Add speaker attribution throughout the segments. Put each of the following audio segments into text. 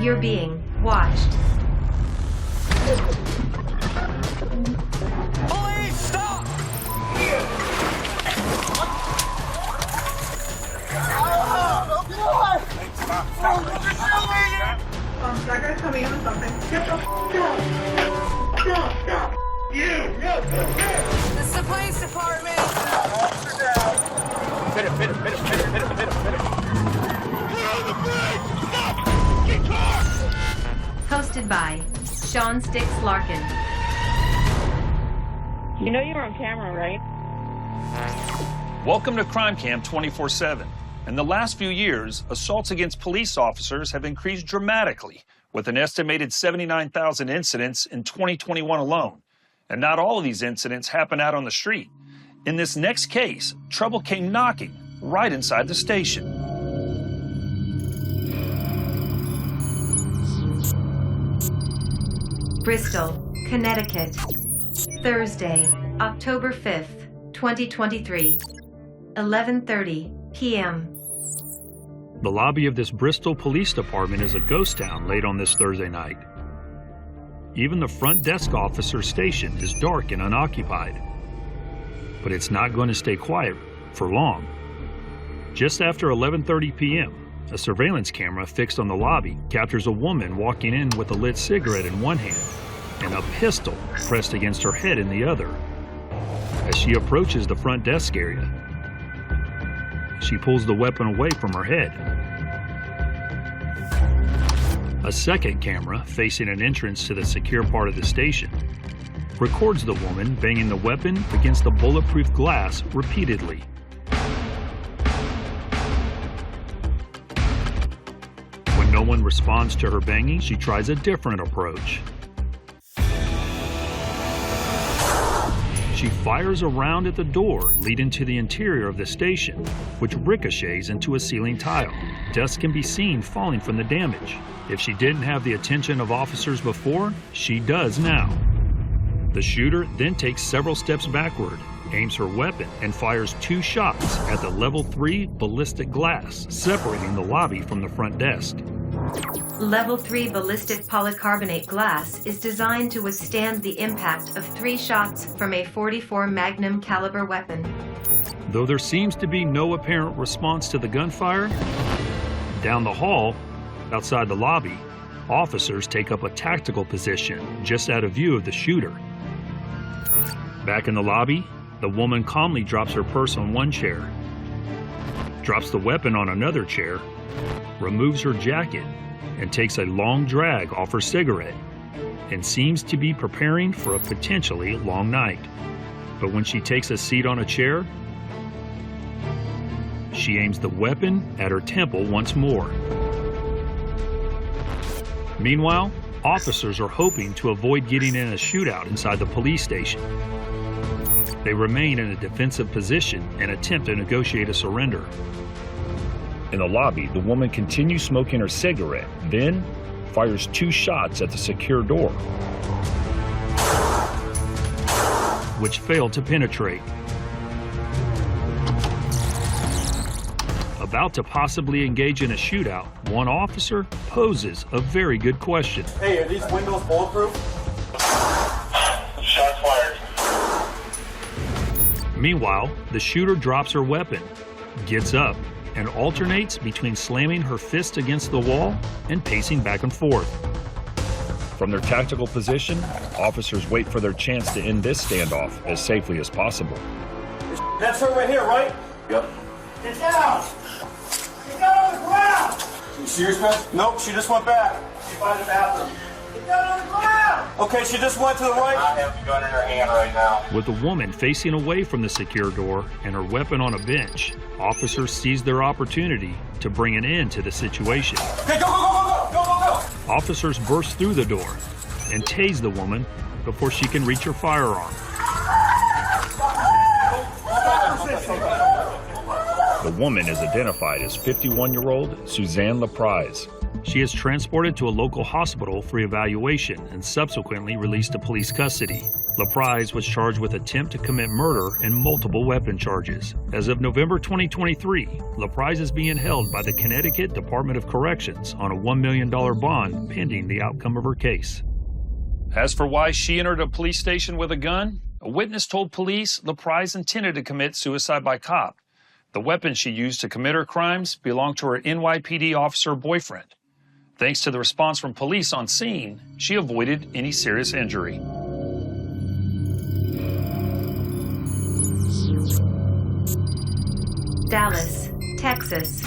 Speaker 1: You're being watched.
Speaker 2: Police, stop!
Speaker 3: That guy's coming in with something. Get the f*** out. Go. You!
Speaker 2: This is the police department!
Speaker 3: Officer down.
Speaker 4: Hit him.
Speaker 1: Hosted by Sean Sticks Larkin.
Speaker 5: You know you're on camera, right?
Speaker 6: Welcome to Crime Cam 24/7. In the last few years, assaults against police officers have increased dramatically, with an estimated 79,000 incidents in 2021 alone. And not all of these incidents happen out on the street. In this next case, trouble came knocking right inside the station.
Speaker 1: Bristol, Connecticut. Thursday, October 5th, 2023. 11:30 p.m.
Speaker 7: The lobby of this Bristol Police Department is a ghost town late on this Thursday night. Even the front desk officer's station is dark and unoccupied. But it's not going to stay quiet for long. Just after 11:30 p.m., a surveillance camera fixed on the lobby captures a woman walking in with a lit cigarette in one hand and a pistol pressed against her head in the other. As she approaches the front desk area, she pulls the weapon away from her head. A second camera, facing an entrance to the secure part of the station, records the woman banging the weapon against the bulletproof glass repeatedly. When no one responds to her banging, she tries a different approach. She fires a round at the door leading to the interior of the station, which ricochets into a ceiling tile. Dust can be seen falling from the damage. If she didn't have the attention of officers before, she does now. The shooter then takes several steps backward, aims her weapon, and fires 2 shots at the level 3 ballistic glass, separating the lobby from the front desk.
Speaker 1: Level 3 ballistic polycarbonate glass is designed to withstand the impact of 3 shots from a .44 Magnum caliber weapon.
Speaker 7: Though there seems to be no apparent response to the gunfire, down the hall, outside the lobby, officers take up a tactical position just out of view of the shooter. Back in the lobby, the woman calmly drops her purse on one chair, drops the weapon on another chair, removes her jacket, and takes a long drag off her cigarette, and seems to be preparing for a potentially long night. But when she takes a seat on a chair, she aims the weapon at her temple once more. Meanwhile, officers are hoping to avoid getting in a shootout inside the police station. They remain in a defensive position and attempt to negotiate a surrender.
Speaker 6: In the lobby, the woman continues smoking her cigarette, then fires 2 shots at the secure door,
Speaker 7: which failed to penetrate. About to possibly engage in a shootout, one officer poses a very good question.
Speaker 8: Hey, are these windows bulletproof?
Speaker 4: Shots fired.
Speaker 7: Meanwhile, the shooter drops her weapon, gets up, and alternates between slamming her fist against the wall and pacing back and forth.
Speaker 6: From their tactical position, officers wait for their chance to end this standoff as safely as possible.
Speaker 8: That's her right here, right?
Speaker 4: Yep.
Speaker 8: Get down! Get down on the ground! You serious, man? Nope, she just went back. She's by the bathroom. Get down on the ground! Okay, she just went to the right.
Speaker 4: I have the gun in her hand right now.
Speaker 7: With the woman facing away from the secure door and her weapon on a bench, officers seize their opportunity to bring an end to the situation.
Speaker 8: Okay, go!
Speaker 7: Officers burst through the door and tase the woman before she can reach her firearm.
Speaker 6: The woman is identified as 51-year-old Suzanne LaPrise.
Speaker 7: She is transported to a local hospital for evaluation and subsequently released to police custody. LaPrise was charged with attempt to commit murder and multiple weapon charges. As of November 2023, LaPrise is being held by the Connecticut Department of Corrections on a $1 million bond pending the outcome of her case.
Speaker 6: As for why she entered a police station with a gun, a witness told police LaPrise intended to commit suicide by cop. The weapon she used to commit her crimes belonged to her NYPD officer boyfriend. Thanks to the response from police on scene, she avoided any serious injury.
Speaker 1: Dallas, Texas.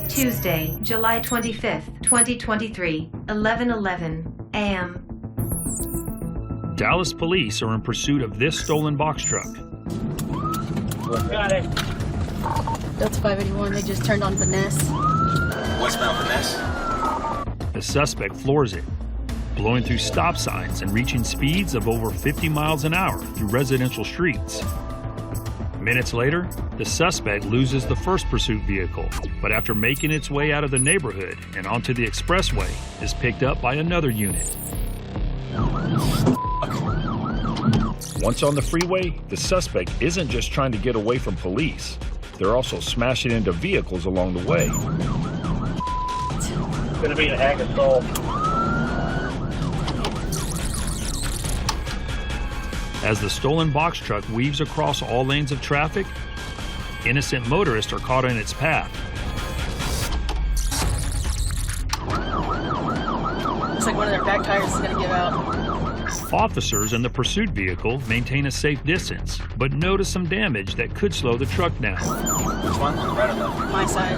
Speaker 1: Tuesday, July 25th, 2023, 11:11 a.m.
Speaker 7: Dallas police are in pursuit of this stolen box truck.
Speaker 4: Got it.
Speaker 9: Delta 581, they just turned on Finesse.
Speaker 8: Westbound Finesse.
Speaker 7: The suspect floors it, blowing through stop signs and reaching speeds of over 50 miles an hour through residential streets. Minutes later, the suspect loses the first pursuit vehicle, but after making its way out of the neighborhood and onto the expressway, is picked up by another unit.
Speaker 6: Once on the freeway, the suspect isn't just trying to get away from police. They're also smashing into vehicles along the way.
Speaker 4: It's gonna be an ag assault.
Speaker 7: As the stolen box truck weaves across all lanes of traffic, innocent motorists are caught in its path.
Speaker 9: Looks like one of their back tires is going to give out.
Speaker 7: Officers in the pursuit vehicle maintain a safe distance, but notice some damage that could slow the truck down.
Speaker 8: Which one? Right or left?
Speaker 9: My side.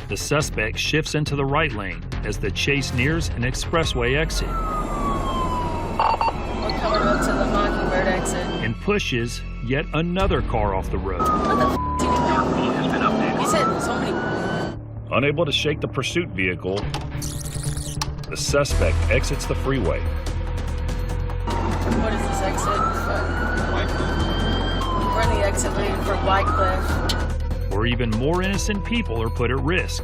Speaker 7: The suspect shifts into the right lane as the chase nears an expressway exit
Speaker 9: We're coming up to the Mockingbird exit.
Speaker 7: and pushes yet another car off the road.
Speaker 9: What the f*** did he do? He said so many.
Speaker 6: Unable to shake the pursuit vehicle, the suspect exits the freeway.
Speaker 9: What is this exit? We're in the exit lane for Wycliffe.
Speaker 7: Where even more innocent people are put at risk.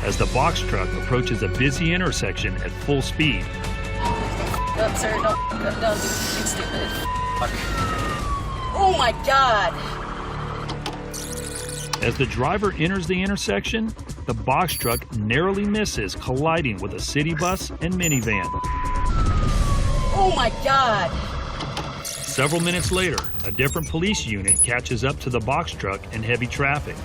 Speaker 7: As the box truck approaches a busy intersection at full speed,
Speaker 9: Oh, sir, don't do anything stupid. Oh my God!
Speaker 7: as the driver enters the intersection, the box truck narrowly misses colliding with a city bus and minivan.
Speaker 9: Oh my God!
Speaker 7: Several minutes later, a different police unit catches up to the box truck in heavy traffic.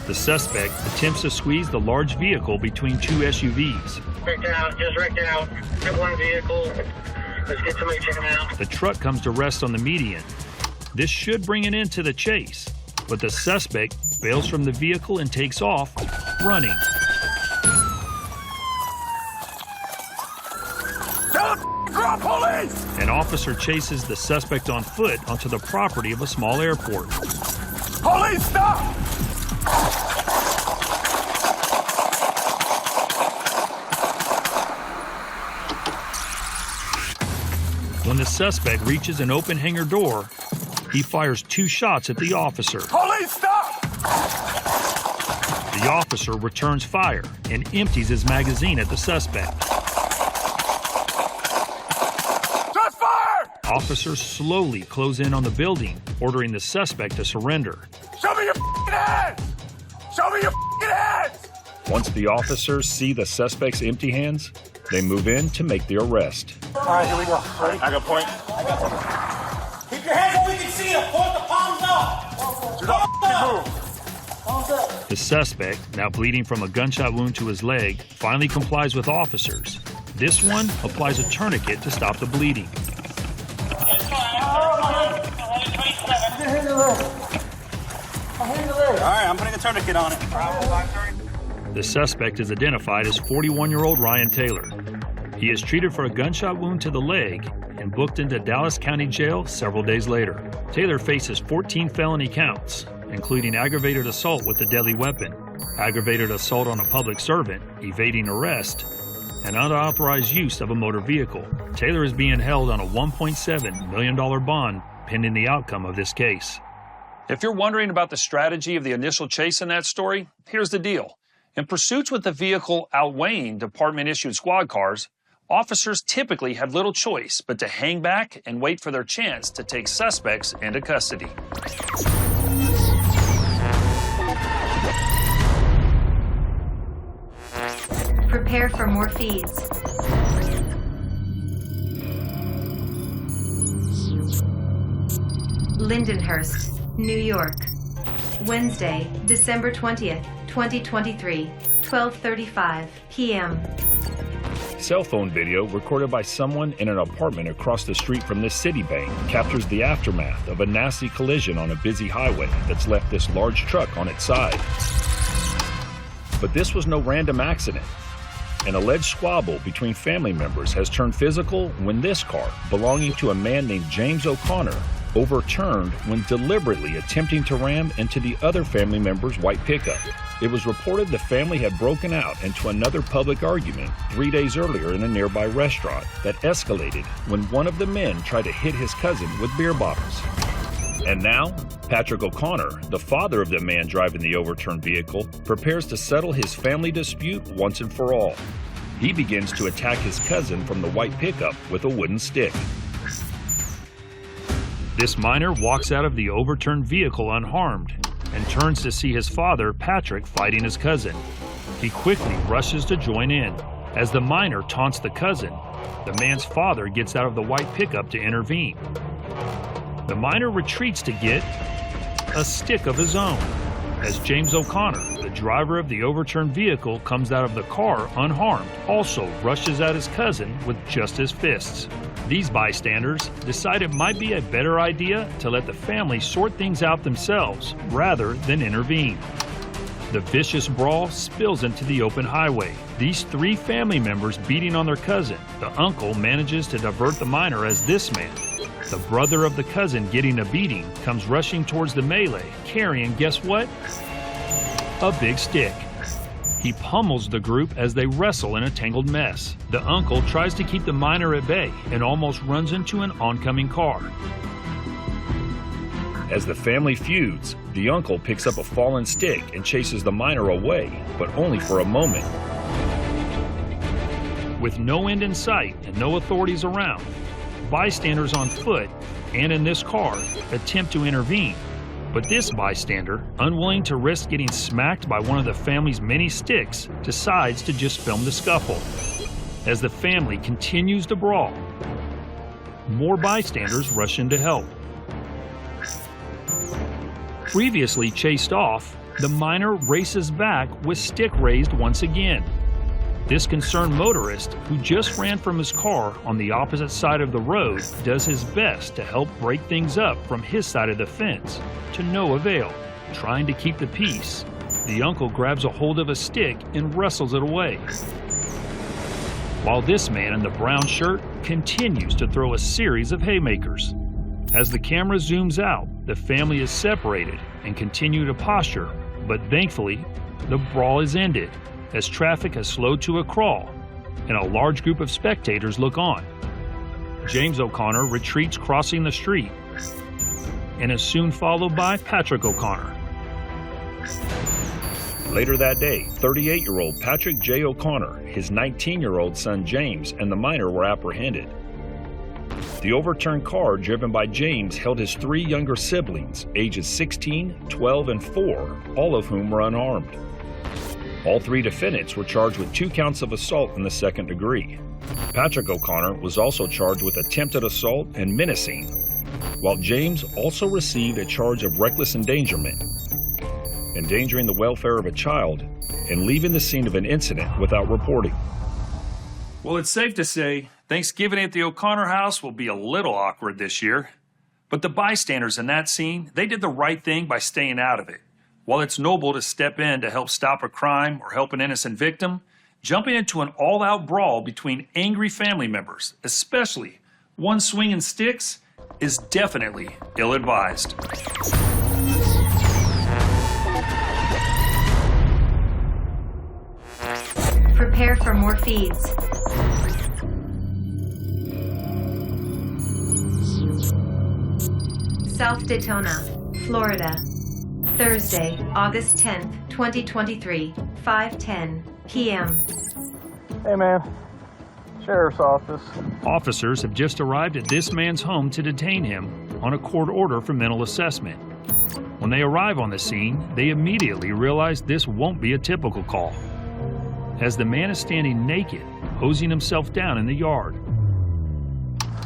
Speaker 7: The suspect attempts to squeeze the large vehicle between two SUVs.
Speaker 4: Right down, just right down. Get one vehicle. Let's get somebody checking out.
Speaker 7: The truck comes to rest on the median. This should bring an end to the chase, but the suspect bails from the vehicle and takes off, running.
Speaker 8: Police!
Speaker 7: An officer chases the suspect on foot onto the property of a small airport.
Speaker 8: Police, stop!
Speaker 7: When the suspect reaches an open hangar door, he fires 2 shots at the officer.
Speaker 8: Police, stop!
Speaker 7: The officer returns fire and empties his magazine at the suspect.
Speaker 8: Shots fired!
Speaker 7: Officers slowly close in on the building, ordering the suspect to surrender.
Speaker 8: Show me your f***ing hands! Show me your f***ing hands!
Speaker 6: Once the officers see the suspect's empty hands, they move in to make the arrest.
Speaker 8: All right, here we go. Ready? I got point. Keep your hands where we can see them. Point the palms up. Palms up.
Speaker 7: The suspect, now bleeding from a gunshot wound to his leg, finally complies with officers. This one applies a tourniquet to stop the bleeding.
Speaker 8: All right, I'm putting a tourniquet on it.
Speaker 7: The suspect is identified as 41-year-old Ryan Taylor. He is treated for a gunshot wound to the leg and booked into Dallas County Jail several days later. Taylor faces 14 felony counts, including aggravated assault with a deadly weapon, aggravated assault on a public servant, evading arrest, and unauthorized use of a motor vehicle. Taylor is being held on a $1.7 million bond pending the outcome of this case.
Speaker 6: If you're wondering about the strategy of the initial chase in that story, here's the deal. In pursuits with the vehicle outweighing department-issued squad cars, officers typically have little choice but to hang back and wait for their chance to take suspects into custody.
Speaker 1: Prepare for more feeds. Lindenhurst, New York. Wednesday, December 20th, 2023, 12:35 p.m.
Speaker 7: Cell phone video recorded by someone in an apartment across the street from this Citibank captures the aftermath of a nasty collision on a busy highway that's left this large truck on its side. But this was no random accident. An alleged squabble between family members has turned physical when this car, belonging to a man named James O'Connor, overturned when deliberately attempting to ram into the other family member's white pickup. It was reported the family had broken out into another public argument 3 days earlier in a nearby restaurant that escalated when one of the men tried to hit his cousin with beer bottles. And now, Patrick O'Connor, the father of the man driving the overturned vehicle, prepares to settle his family dispute once and for all. He begins to attack his cousin from the white pickup with a wooden stick. This minor walks out of the overturned vehicle unharmed and turns to see his father, Patrick, fighting his cousin. He quickly rushes to join in. As the minor taunts the cousin, the man's father gets out of the white pickup to intervene. The minor retreats to get a stick of his own, as James O'Connor, the driver of the overturned vehicle, comes out of the car unharmed, also rushes at his cousin with just his fists. These bystanders decide it might be a better idea to let the family sort things out themselves rather than intervene. The vicious brawl spills into the open highway. These three family members beating on their cousin. The uncle manages to divert the minor as this man, the brother of the cousin getting a beating, comes rushing towards the melee, carrying, guess what? A big stick. He pummels the group as they wrestle in a tangled mess. The uncle tries to keep the minor at bay and almost runs into an oncoming car. As the family feuds, the uncle picks up a fallen stick and chases the minor away, but only for a moment. With no end in sight and no authorities around, bystanders on foot and in this car attempt to intervene. But this bystander, unwilling to risk getting smacked by one of the family's many sticks, decides to just film the scuffle. As the family continues to brawl, more bystanders rush in to help. Previously chased off, the minor races back with stick raised once again. This concerned motorist, who just ran from his car on the opposite side of the road, does his best to help break things up from his side of the fence, to no avail. Trying to keep the peace, the uncle grabs a hold of a stick and wrestles it away, while this man in the brown shirt continues to throw a series of haymakers. As the camera zooms out, the family is separated and continue to posture, but thankfully, the brawl is ended, as traffic has slowed to a crawl, and a large group of spectators look on. James O'Connor retreats crossing the street, and is soon followed by Patrick O'Connor. Later that day, 38-year-old Patrick J. O'Connor, his 19-year-old son James, and the minor were apprehended. The overturned car driven by James held his three younger siblings, ages 16, 12, and 4, all of whom were unarmed. All three defendants were charged with 2 counts of assault in the second degree. Patrick O'Connor was also charged with attempted assault and menacing, while James also received a charge of reckless endangerment, endangering the welfare of a child, and leaving the scene of an incident without reporting.
Speaker 6: Well, it's safe to say Thanksgiving at the O'Connor house will be a little awkward this year. But the bystanders in that scene, they did the right thing by staying out of it. While it's noble to step in to help stop a crime or help an innocent victim, jumping into an all-out brawl between angry family members, especially one swinging sticks, is definitely ill-advised.
Speaker 1: Prepare for more feeds. South Daytona, Florida. Thursday, August 10th, 2023, 5:10 p.m.
Speaker 10: Hey, man. Sheriff's office.
Speaker 7: Officers have just arrived at this man's home to detain him on a court order for mental assessment. When they arrive on the scene, they immediately realize this won't be a typical call, as the man is standing naked, hosing himself down in the yard.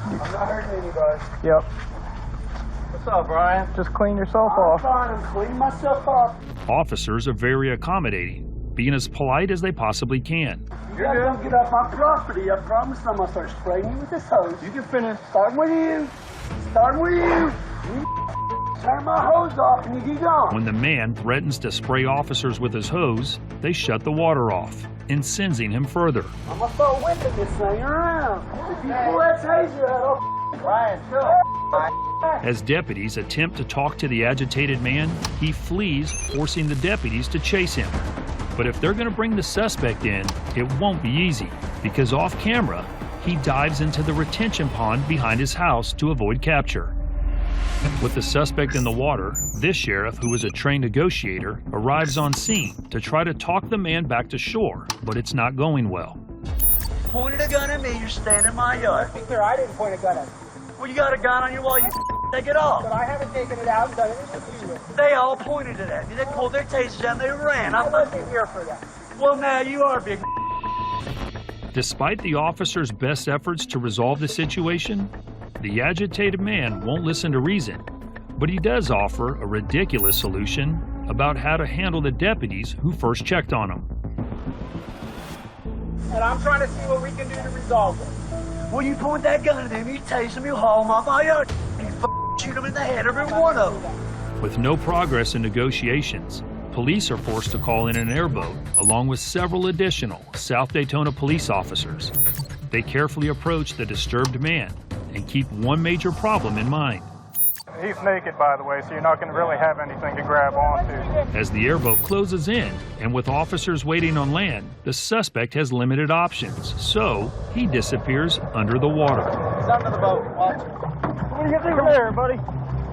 Speaker 10: I'm not hurting anybody. Yep. What's up, Brian? Just clean yourself off. I'm fine. I'm cleaning myself off.
Speaker 7: Officers are very accommodating, being as polite as they possibly can.
Speaker 10: You guys don't get off my property. I promise I'm going to start spraying you with this hose. You can finish. Starting with you. Starting with you. Turn my hose off and you get gone.
Speaker 7: When the man threatens to spray officers with his hose, they shut the water off, incensing him further.
Speaker 10: I'm going to start whipping this thing around. If you pull that taser out, Brian, chill.
Speaker 7: As deputies attempt to talk to the agitated man, he flees, forcing the deputies to chase him. But if they're going to bring the suspect in, it won't be easy, because off camera, he dives into the retention pond behind his house to avoid capture. With the suspect in the water, this sheriff, who is a trained negotiator, arrives on scene to try to talk the man back to shore, but it's not going well.
Speaker 10: Pointed a gun at me, you're standing in my yard.
Speaker 3: Be clear, I didn't point a gun at you.
Speaker 10: Well, you got a gun on your wall, you take it off.
Speaker 3: But I haven't taken it out and done anything to you.
Speaker 10: They all pointed it at me. They pulled their tasers out and they ran.
Speaker 3: I wasn't here for that.
Speaker 10: Well, now you are, big.
Speaker 7: Despite the officer's best efforts to resolve the situation, the agitated man won't listen to reason, but he does offer a ridiculous solution about how to handle the deputies who first checked on him.
Speaker 3: And I'm trying to see what we can do to resolve it.
Speaker 10: Well, you point that gun at them, you tase them, you haul them off my yard, you shoot them in the head, every one of them.
Speaker 7: With no progress in negotiations, police are forced to call in an airboat along with several additional South Daytona police officers. They carefully approach the disturbed man and keep one major problem in mind.
Speaker 10: He's naked, by the way, so you're not going to really have anything to grab onto.
Speaker 7: As the airboat closes in, and with officers waiting on land, the suspect has limited options, so he disappears under the water.
Speaker 3: He's under the boat. Watch.
Speaker 10: What do you think? Come here, buddy.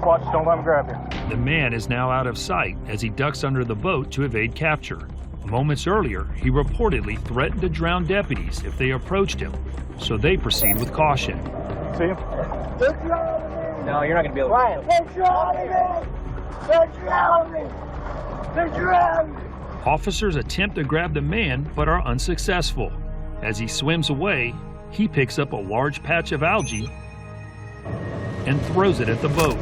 Speaker 10: Watch, don't let him grab you.
Speaker 7: The man is now out of sight as he ducks under the boat to evade capture. Moments earlier, he reportedly threatened to drown deputies if they approached him, so they proceed with caution.
Speaker 10: See him?
Speaker 9: No, you're not going to be able to.
Speaker 3: Ryan, they're drowning me! They're drowning! They're drowning!
Speaker 7: Officers attempt to grab the man but are unsuccessful. As he swims away, he picks up a large patch of algae and throws it at the boat.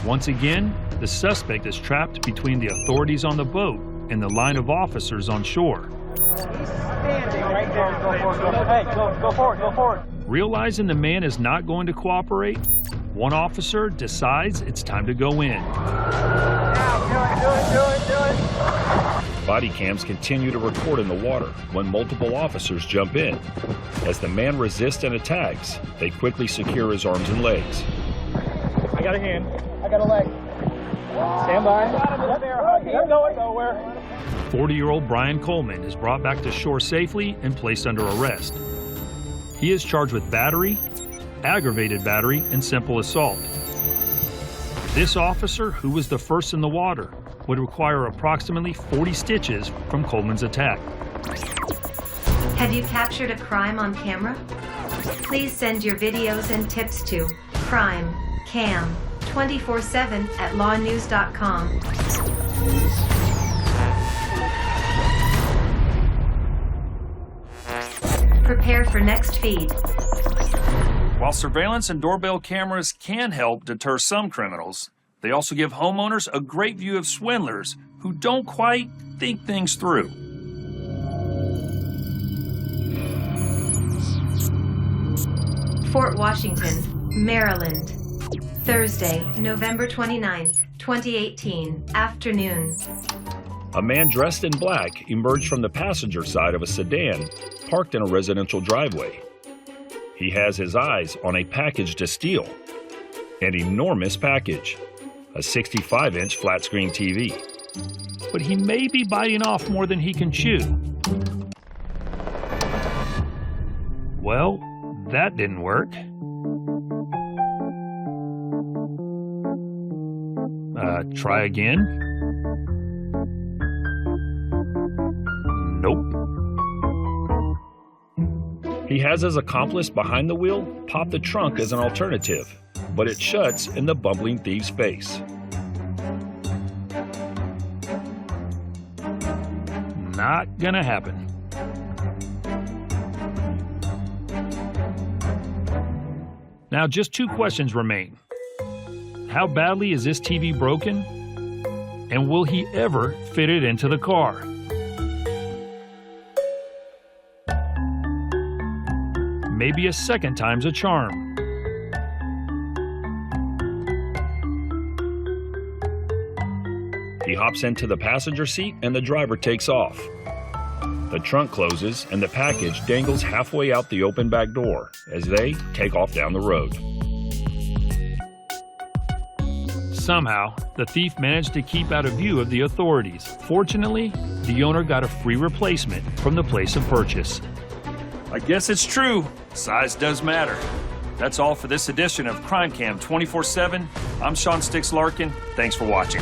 Speaker 7: Once again, the suspect is trapped between the authorities on the boat and the line of officers on shore.
Speaker 3: He's standing right there.
Speaker 10: Hey, go forward.
Speaker 7: Realizing the man is not going to cooperate, one officer decides it's time to go in.
Speaker 3: Do it.
Speaker 6: Body cams continue to record in the water when multiple officers jump in. As the man resists and attacks, they quickly secure his arms and legs.
Speaker 10: I got a hand.
Speaker 3: I got a leg.
Speaker 10: Stand by.
Speaker 3: Up there. He's going nowhere.
Speaker 7: 40-year-old Brian Coleman is brought back to shore safely and placed under arrest. He is charged with battery, aggravated battery, and simple assault. This officer, who was the first in the water, would require approximately 40 stitches from Coleman's attack.
Speaker 1: Have you captured a crime on camera? Please send your videos and tips to crimecam247@lawnews.com. Prepare for next feed.
Speaker 6: While surveillance and doorbell cameras can help deter some criminals, they also give homeowners a great view of swindlers who don't quite think things through.
Speaker 1: Fort Washington, Maryland. Thursday, November 29, 2018, afternoon.
Speaker 6: A man dressed in black emerged from the passenger side of a sedan parked in a residential driveway. He has his eyes on a package to steal, an enormous package, a 65-inch flat-screen TV.
Speaker 7: But he may be biting off more than he can chew. Well, that didn't work. Try again. He has his accomplice behind the wheel pop the trunk as an alternative, but it shuts in the bumbling thief's face. Not gonna happen. Now, just 2 questions remain. How badly is this TV broken? And will he ever fit it into the car? Maybe a second time's a charm. He hops into the passenger seat and the driver takes off. The trunk closes and the package dangles halfway out the open back door as they take off down the road. Somehow, the thief managed to keep out of view of the authorities. Fortunately, the owner got a free replacement from the place of purchase.
Speaker 6: I guess it's true. Size does matter. That's all for this edition of Crime Cam 24/7. I'm Sean Sticks Larkin. Thanks for watching.